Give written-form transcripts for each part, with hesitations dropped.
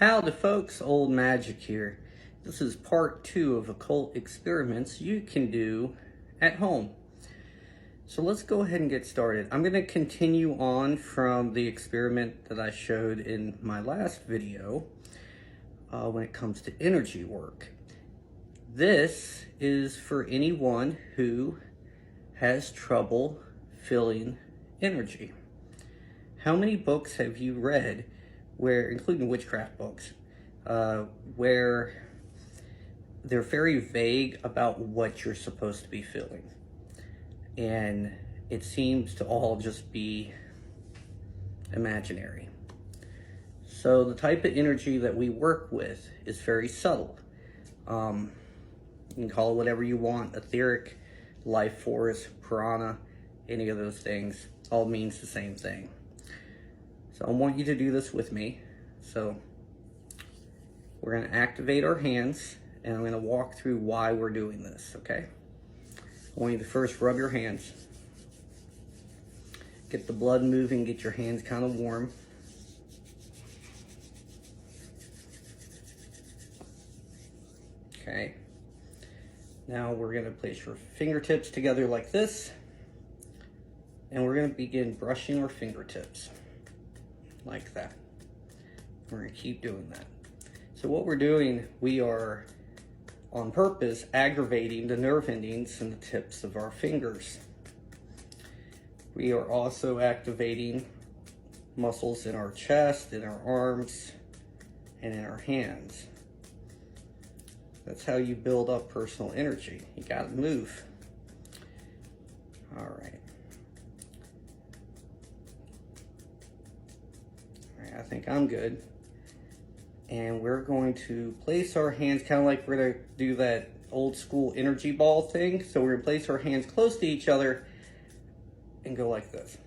Howdy folks, Old Magic here. This is part 2 of occult experiments you can do at home. So let's go ahead and get started. I'm going to continue on from the experiment that I showed in my last video when it comes to energy work. This is for anyone who has trouble feeling energy. How many books have you read where, including witchcraft books, where they're very vague about what you're supposed to be feeling? And it seems to all just be imaginary. So the type of energy that we work with is very subtle. You can call it whatever you want: etheric, life force, prana, any of those things, all means the same thing. So I want you to do this with me. So we're going to activate our hands, and I'm going to walk through why we're doing this, okay? I want you to first rub your hands. Get the blood moving, get your hands kind of warm. Okay. Now we're going to place your fingertips together like this, and we're going to begin brushing our fingertips like that. We're going to keep doing that. So what we're doing, we are on purpose aggravating the nerve endings in the tips of our fingers. We are also activating muscles in our chest, in our arms, and in our hands. That's how you build up personal energy. You got to move. All right. I think I'm good. And we're going to place our hands kind of like we're going to do that old school energy ball thing. So we're going to place our hands close to each other and go like this.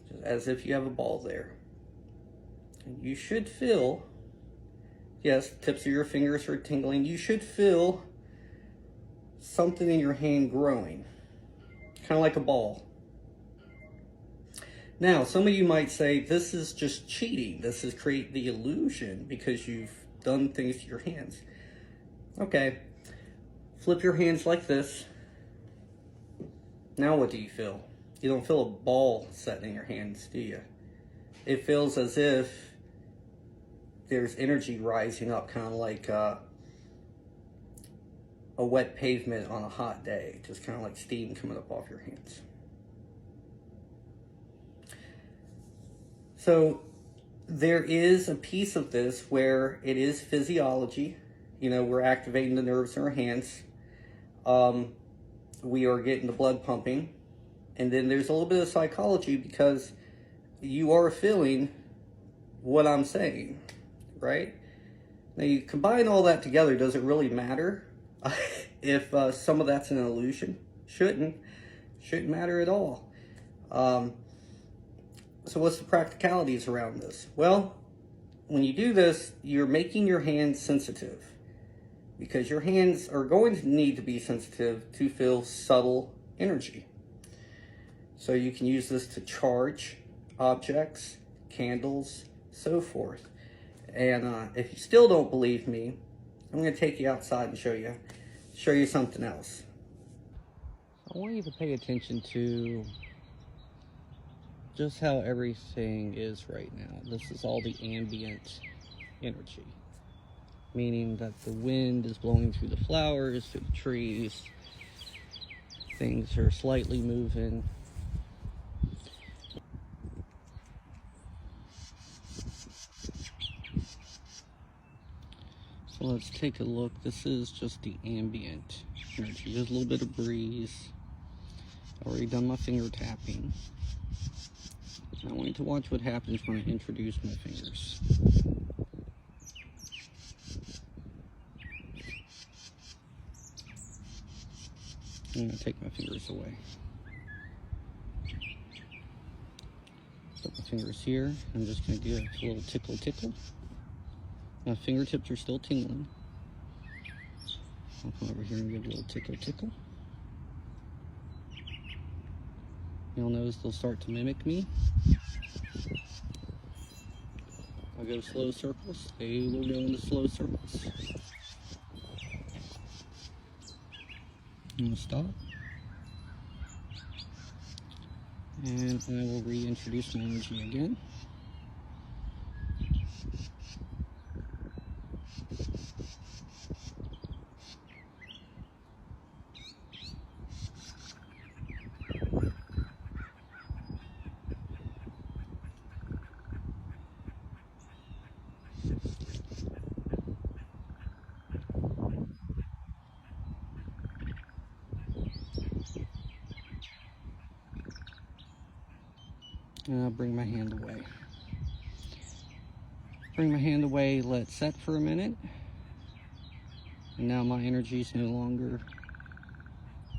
Just as if you have a ball there. And you should feel, yes, tips of your fingers are tingling. You should feel something in your hand growing. Kind of like a ball. Now, some of you might say, this is just cheating. This is create the illusion because you've done things to your hands. Okay, flip your hands like this. Now what do you feel? You don't feel a ball setting in your hands, do you? It feels as if there's energy rising up, kind of like a wet pavement on a hot day. Just kind of like steam coming up off your hands. So there is a piece of this where it is physiology. You know, we're activating the nerves in our hands. We are getting the blood pumping. And then there's a little bit of psychology because you are feeling what I'm saying, right? Now you combine all that together, does it really matter if some of that's an illusion? Shouldn't matter at all. So what's the practicalities around this? Well, when you do this, you're making your hands sensitive because your hands are going to need to be sensitive to feel subtle energy. So you can use this to charge objects, candles, so forth. And if you still don't believe me, I'm going to take you outside and show you something else. I want you to pay attention to just how everything is right now. This is all the ambient energy, meaning that the wind is blowing through the flowers, through the trees. Things are slightly moving. So let's take a look. This is just the ambient energy. There's a little bit of breeze. I've already done my finger tapping. I want you to watch what happens when I introduce my fingers. I'm going to take my fingers away. Put my fingers here. I'm just going to do a little tickle tickle. My fingertips are still tingling. I'll come over here and give a little tickle tickle. You'll notice they'll start to mimic me. I'll go slow circles. They will go into slow circles. I'm gonna stop. And I will reintroduce my energy again. And I'll bring my hand away. Bring my hand away, let it set for a minute. And now my energy is no longer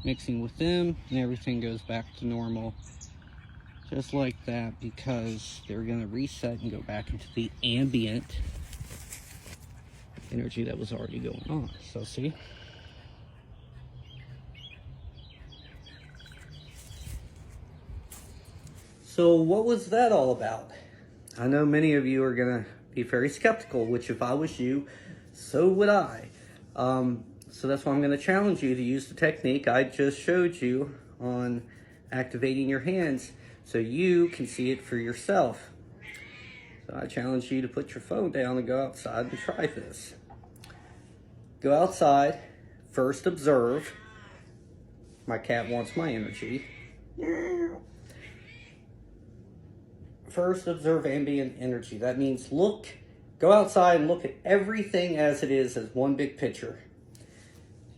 mixing with them, and everything goes back to normal. Just like that, because they're going to reset and go back into the ambient energy that was already going on. So see? So what was that all about? I know many of you are going to be very skeptical, which if I was you, so would I. So that's why I'm going to challenge you to use the technique I just showed you on activating your hands so you can see it for yourself. So I challenge you to put your phone down and go outside and try this. Go outside, first observe. My cat wants my energy. First observe ambient energy. That means go outside and look at everything as it is as one big picture.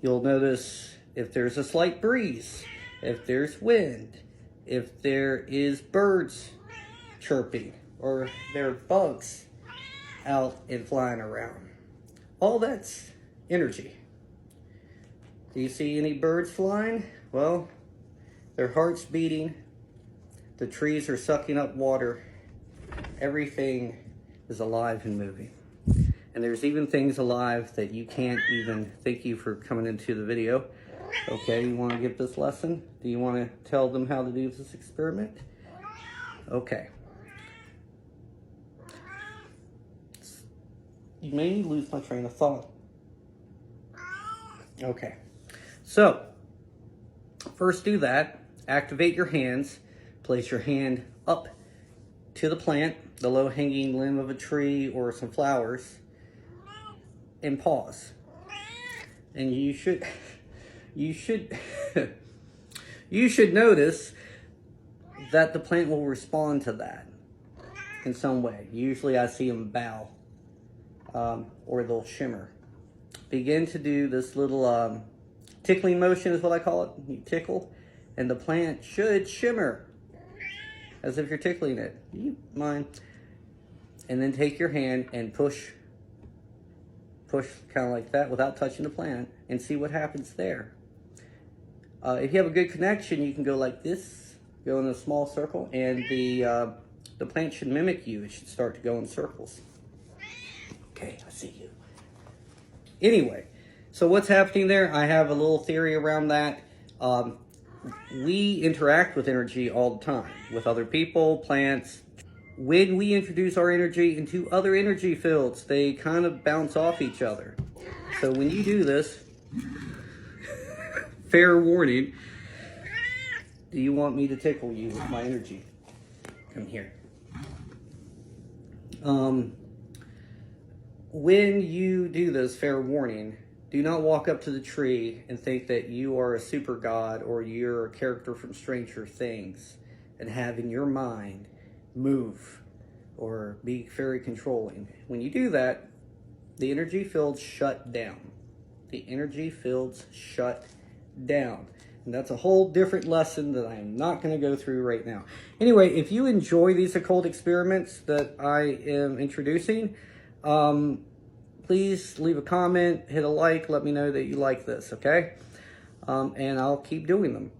You'll notice if there's a slight breeze, if there's wind, if there is birds chirping, or there are bugs out and flying around. All that's energy. Do you see any birds flying? Well, their heart's beating. The trees are sucking up water. Everything is alive and moving. And there's even things alive that you can't even, thank you for coming into the video. Okay, you want to give this lesson? Do you want to tell them how to do this experiment? Okay. You made me lose my train of thought. Okay. So, first do that. Activate your hands. Place your hand up to the plant, the low-hanging limb of a tree or some flowers, and pause. And you should you should notice that the plant will respond to that in some way. Usually I see them bow, or they'll shimmer. Begin to do this little tickling motion is what I call it. You tickle, and the plant should shimmer as if you're tickling it. You mind? And then take your hand and push kind of like that without touching the plant and see what happens there. If you have a good connection, you can go like this, go in a small circle, and the plant should mimic you. It should start to go in circles. Okay, I see you. Anyway, so what's happening there? I have a little theory around that. We interact with energy all the time, with other people, plants. When we introduce our energy into other energy fields, they kind of bounce off each other. So when you do this, fair warning, do you want me to tickle you with my energy? Come here. When you do this, fair warning, do not walk up to the tree and think that you are a super god or you're a character from Stranger Things and have in your mind move or be very controlling. When you do that, the energy fields shut down. The energy fields shut down. And that's a whole different lesson that I am not going to go through right now. Anyway, if you enjoy these occult experiments that I am introducing, please leave a comment, hit a like, let me know that you like this, okay? And I'll keep doing them.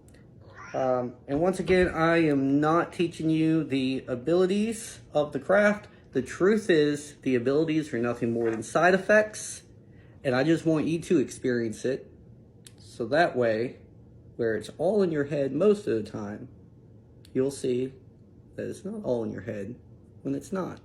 And once again, I am not teaching you the abilities of the craft. The truth is, the abilities are nothing more than side effects, and I just want you to experience it. So that way, where it's all in your head most of the time, you'll see that it's not all in your head when it's not.